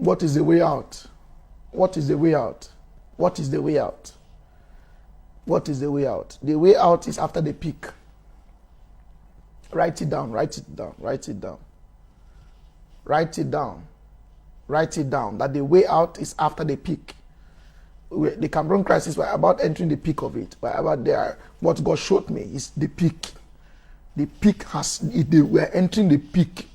What is the way out? What is the way out? What is the way out? What is the way out? The way out is after the peak. Write it down, write it down, write it down. Write it down. Write it down that the way out is after the peak. The Cameroon crisis, we're about entering the peak of it. We're about there. What God showed me is the peak. The peak we're entering the peak.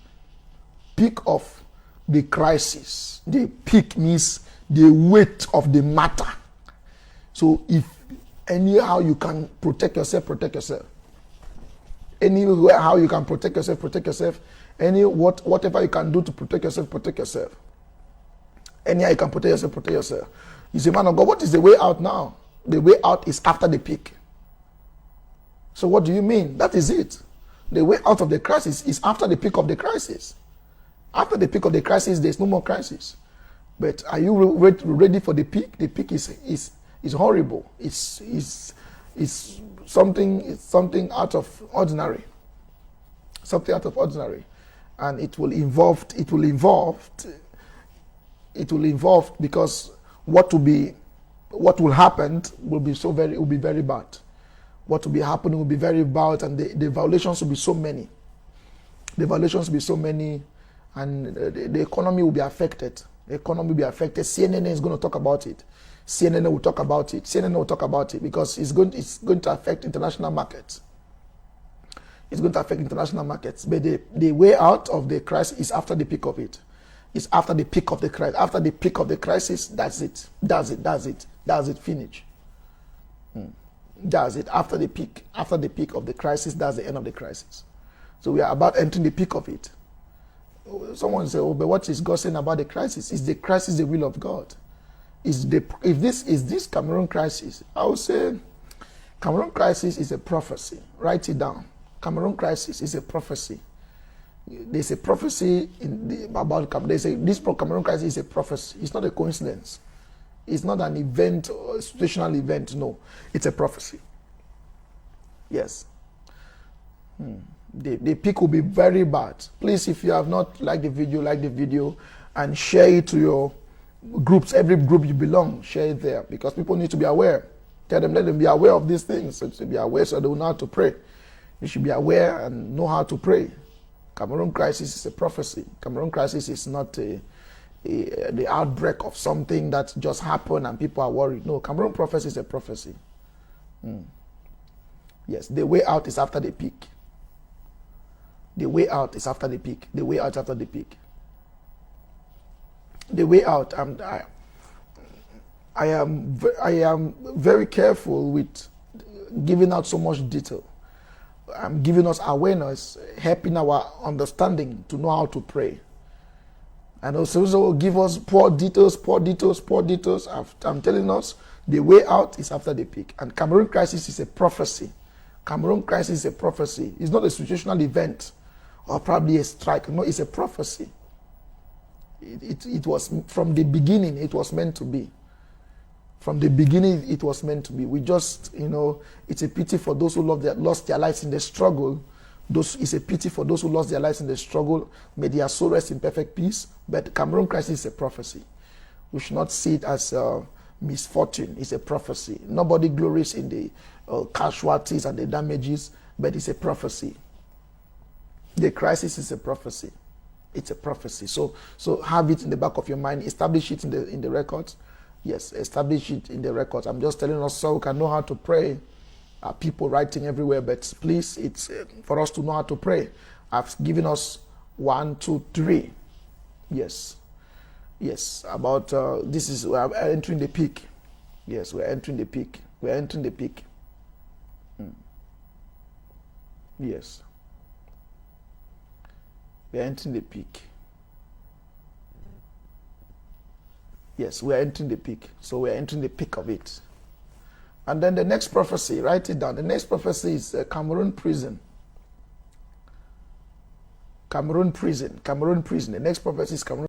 Peak of the crisis. The peak means the weight of the matter. So if anyhow you can protect yourself, protect yourself. Anywhere how you can protect yourself, protect yourself. Whatever you can do to protect yourself, protect yourself. Anyhow you can protect yourself, protect yourself. You say, man of God, what is the way out now? The way out is after the peak. So what do you mean? That is it. The way out of the crisis is after the peak of the crisis. After the peak of the crisis, there's no more crisis. But are you ready for the peak? The peak is horrible. It's something out of ordinary. Something out of ordinary. And it will involve because what will happen will be very bad. What will be happening will be very bad, and the violations will be so many. The violations will be so many, and the economy will be affected. The economy will be affected. CNN is going to talk about it. CNN will talk about it. CNN will talk about it because it's going to affect international markets. It's going to affect international markets. But the way out of the crisis is after the peak of it. It's after the peak of the crisis. After the peak of the crisis, that's it. That's it. Finish. That's it. After the peak of the crisis, that's the end of the crisis. So we are about entering the peak of it. Someone say, "Oh, but what is God saying about the crisis? Is the crisis the will of God? If this Cameroon crisis?" I would say, Cameroon crisis is a prophecy. Write it down. Cameroon crisis is a prophecy. There's a prophecy about Cameroon. This Cameroon crisis is a prophecy. It's not a coincidence. It's not an event or a situational event. No, it's a prophecy. Yes. The peak will be very bad. Please, if you have not liked the video, like the video and share it to your groups. Every group you belong, share it there because people need to be aware. Let them be aware of these things. So to be aware so they will know how to pray. You should be aware and know how to pray. Cameroon crisis is a prophecy. Cameroon crisis is not the outbreak of something that just happened and people are worried. No, Cameroon prophecy is a prophecy. Yes, the way out is after the peak. The way out is after the peak. The way out after the peak. The way out. I am very careful with giving out so much detail. I'm giving us awareness, helping our understanding to know how to pray. And also give us poor details. I'm telling us the way out is after the peak. And Cameroon crisis is a prophecy. Cameroon crisis is a prophecy. It's not a situational event or probably a strike. No, it's a prophecy. It was from the beginning, it was meant to be. From the beginning, it was meant to be. We just, it's a pity for those who lost their lives in the struggle. It's a pity for those who lost their lives in the struggle. May their soul rest in perfect peace. But the Cameroon crisis is a prophecy. We should not see it as misfortune. It's a prophecy. Nobody glories in the casualties and the damages, but it's a prophecy. The crisis is a prophecy. It's a prophecy. So have it in the back of your mind. Establish it in the records. Yes, establish it in the records. I'm just telling us so we can know how to pray. People writing everywhere, but please, it's for us to know how to pray. I've given us 1, 2, 3. Yes. About we're entering the peak. Yes, we're entering the peak. We're entering the peak. Yes. We're entering the peak. Yes, we're entering the peak. So we're entering the peak of it. And then the next prophecy, write it down. The next prophecy is Cameroon prison. Cameroon prison. The next prophecy is Cameroon.